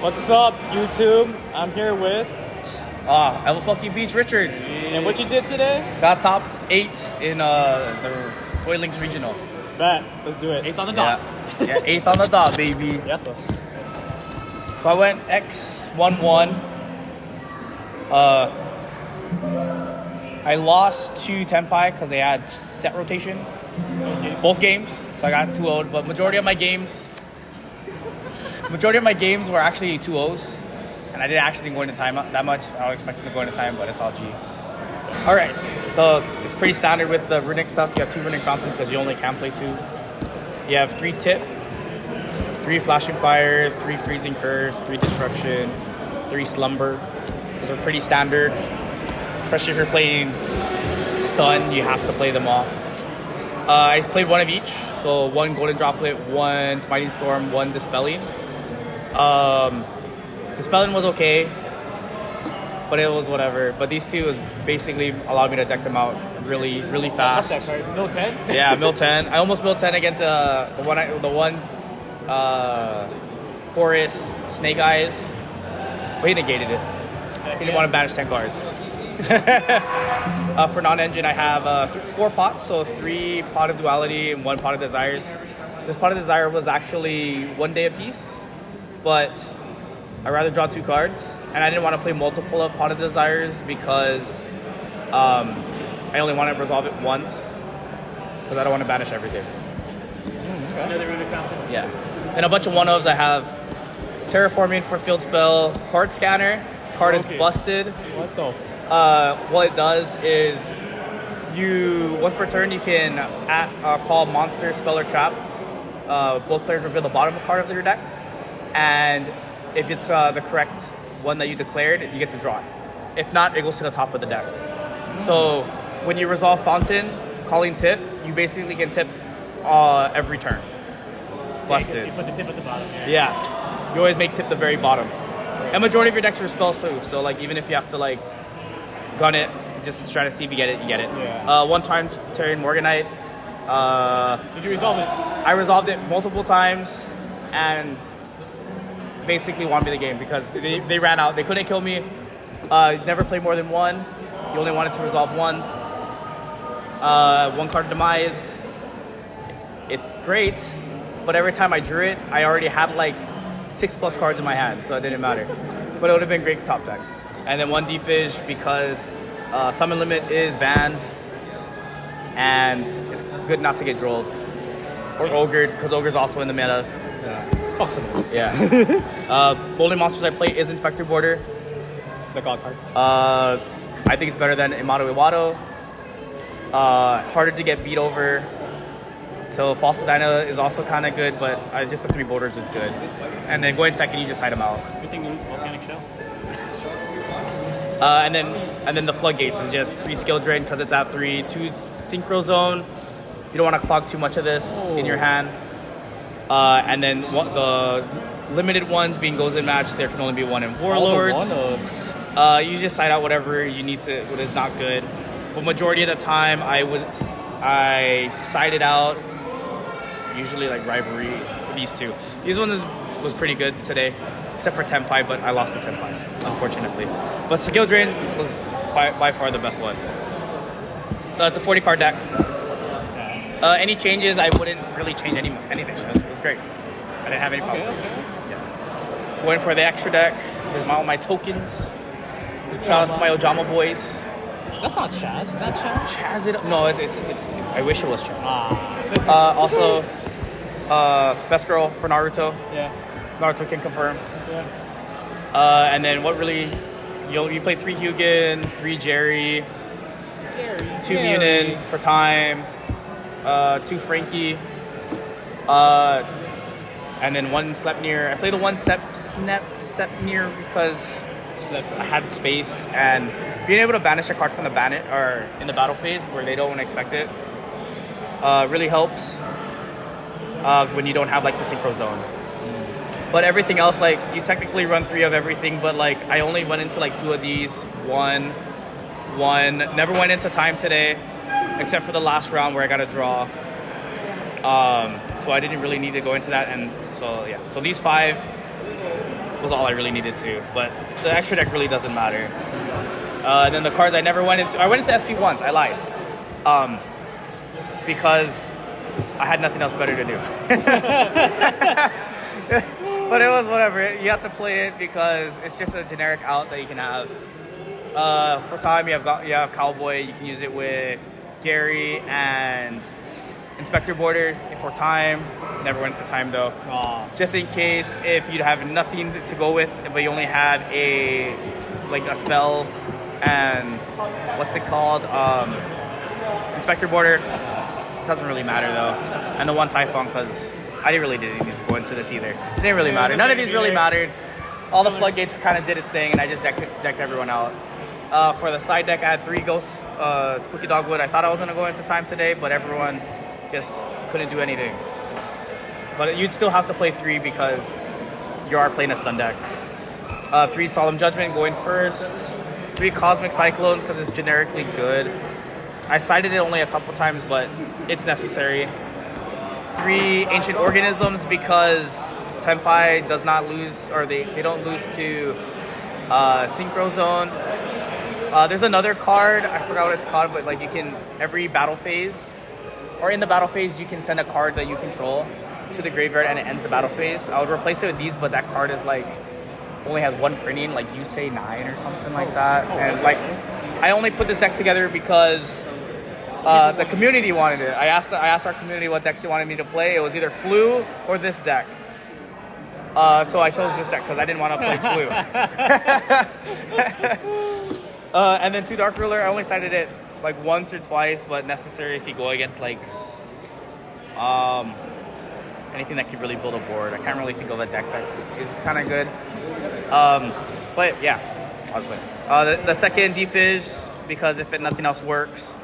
What's up, YouTube? I'm here with... LFLQ Beach Richard. And what you did today? Got top 8 in the Toylynx Regional. Bet. Let's do it. 8th on the dot. Yeah, 8th on the dot, baby. Yes, sir. So I went X11. I lost to Tenpai because they had set rotation. Okay. Both games. So I got 2-0'd. But majority of my games were actually 2-0s. And I didn't actually go into time that much. I was expecting to go into time, but it's all G. All right, so it's pretty standard with the Runick stuff. You have 2 Runick fountains because you only can play 2. You have 3 tip, 3 flashing fire, 3 freezing curse, 3 destruction, 3 slumber. Those are pretty standard, especially if you're playing stun. You have to play them all. I played 1 of each, so 1 golden droplet, 1 smiting storm, 1 dispelling. Dispelling was okay, but it was whatever. But these 2 was basically allowed me to deck them out really, really fast. What's that card? Mill 10? Yeah, mill 10. I almost mill 10 against the one Horus Snake Eyes, but he negated it. He didn't want to banish 10 cards. For non-engine, I have 4 pots, so 3 Pot of Duality and 1 Pot of Desires. This Pot of Desire was actually 1 day apiece, but I'd rather draw 2 cards, and I didn't want to play multiple of Pot of Desires because I only want to resolve it once because I don't want to banish everything. Okay. Another Runick fountain. Yeah. And a bunch of 1-ofs. I have Terraforming for field spell, Card Scanner. Card is busted. What the? What it does is once per turn, you can call monster, spell, or trap. Both players reveal the bottom card of your deck, and if it's the correct one that you declared, you get to draw it. If not, it goes to the top of the deck. So when you resolve Fountain, calling tip, you basically can tip every turn. Busted. Yeah, you put the tip at the bottom. Yeah. You always make tip the very bottom. And majority of your decks are spells too. So like even if you have to like gun it, just try to see if you get it, you get it. Yeah. 1 time Terran Morganite. Did you resolve it? I resolved it multiple times and basically won me the game because they ran out. They couldn't kill me. Never play more than 1. You only wanted to resolve once. 1 card demise. It's great, but every time I drew it, I already had like 6+ cards in my hand, so it didn't matter. But it would have been great top decks. And then 1 Defish because Summon Limit is banned, and it's good not to get drolled. Or Ogred, because Ogre's also in the meta. Yeah. Awesome. Yeah. Bowling monsters I play is Inspector Border. The god card. I think it's better than Imado Iwado. Harder to get beat over. So Fossil Dyna is also kind of good, but just the 3 borders is good. And then going second, you just side them out. Good thing news, volcanic shell. And then the Floodgates is just 3 skill drain because it's at 3, 2 Synchro Zone. You don't want to clog too much of this in your hand. And then the limited ones being goes in match, there can only be 1 in Warlords. You just side out whatever you need to, what is not good. But majority of the time, I sided out, usually like Rivalry, these 2. These ones was pretty good today, except for Tenpai, but I lost to Tenpai, unfortunately. But Skill Drains was by far the best one. So it's a 40 card deck. Any changes, I wouldn't really change anything. It was great. I didn't have any problem. Okay. Yeah. Going for the extra deck. Here's all my tokens. Shout outs to my Ojama boys. That's not Chaz. Is that Chaz? Chaz it up. No, it's I wish it was Chaz. Ah. Best girl for Naruto. Yeah. Naruto can confirm. Yeah. And then what really, you play 3 Hugin, 3 Jerry, 2 Munin for time, 2 Frankie, and then 1 Sleipnir. I play the 1 Sleipnir because I had space, and being able to banish a card from the ban or in the battle phase where they don't expect it really helps when you don't have like the synchro zone. But everything else, like you technically run 3 of everything, but like I only went into like 2 of these, one, never went into time today, except for the last round where I got a draw. So I didn't really need to go into that, and so yeah. So these 5 was all I really needed to. But the extra deck really doesn't matter. And then the cards I never went into. I went into SP once. I lied. Because I had nothing else better to do. But it was whatever. You have to play it because it's just a generic out that you can have. For time, you have Cowboy. You can use it with Gary and Inspector Border. For time, never went to time though. Just in case if you have nothing to go with, but you only have a spell and what's it called? Inspector Border. Doesn't really matter though. And the one Typhon because I didn't need to go into this either. It didn't really matter. None of these really mattered. All the floodgates kind of did its thing, and I just decked everyone out. For the side deck, I had 3 Ghosts, Spooky Dogwood. I thought I was going to go into time today, but everyone just couldn't do anything. But you'd still have to play 3 because you are playing a stun deck. 3 Solemn Judgment going first. 3 Cosmic Cyclones because it's generically good. I cited it only a couple times, but it's necessary. 3 Ancient Organisms because Tenpai does not lose, or they don't lose to Synchro Zone. There's another card, I forgot what it's called, but like you can, every battle phase, or in the battle phase, you can send a card that you control to the graveyard and it ends the battle phase. I would replace it with these, but that card is like, only has 1 printing, like you say 9 or something like that. And like, I only put this deck together because the community wanted it. I asked our community what decks they wanted me to play. It was either Flu or this deck. So I chose this deck because I didn't want to play Flu. And then 2 Dark Ruler, I only cited it like once or twice, but necessary if you go against like anything that could really build a board. I can't really think of a deck that is kind of good. But yeah, I'll play. The second Defish, because if nothing else works,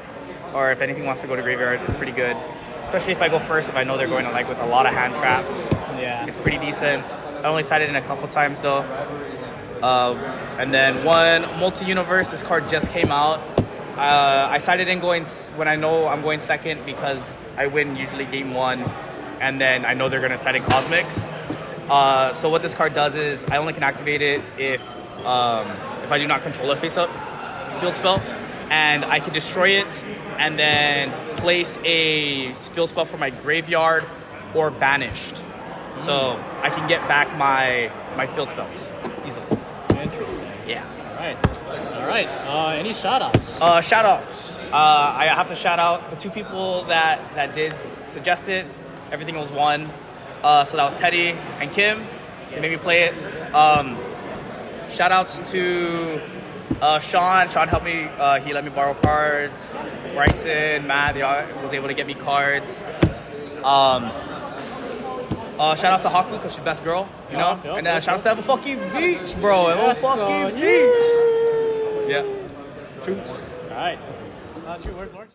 or if anything wants to go to graveyard, it's pretty good. Especially if I go first, if I know they're going to like with a lot of hand traps. Yeah. It's pretty decent. I only cited it a couple times though. And then 1 Multi-Universe, this card just came out. I cited in going when I know I'm going second because I win usually game 1, and then I know they're going to cite in Cosmics. So what this card does is I only can activate it if I do not control a face-up field spell, and I can destroy it and then place a field spell from my graveyard or banished. So I can get back my field spells easily. Interesting. Yeah. All right. Any shoutouts? Shoutouts. I have to shout out the 2 people that did suggest it. Everything was 1. So that was Teddy and Kim. They made me play it. Shoutouts to Sean. Sean helped me. He let me borrow cards. Bryson, Matt, they all was able to get me cards. Shout out to Haku because she's best girl, you know. Yep, and shout out to Ever Fucking Beach, bro. Ever Fucking Beach. Yeah. Troops. All right. Words.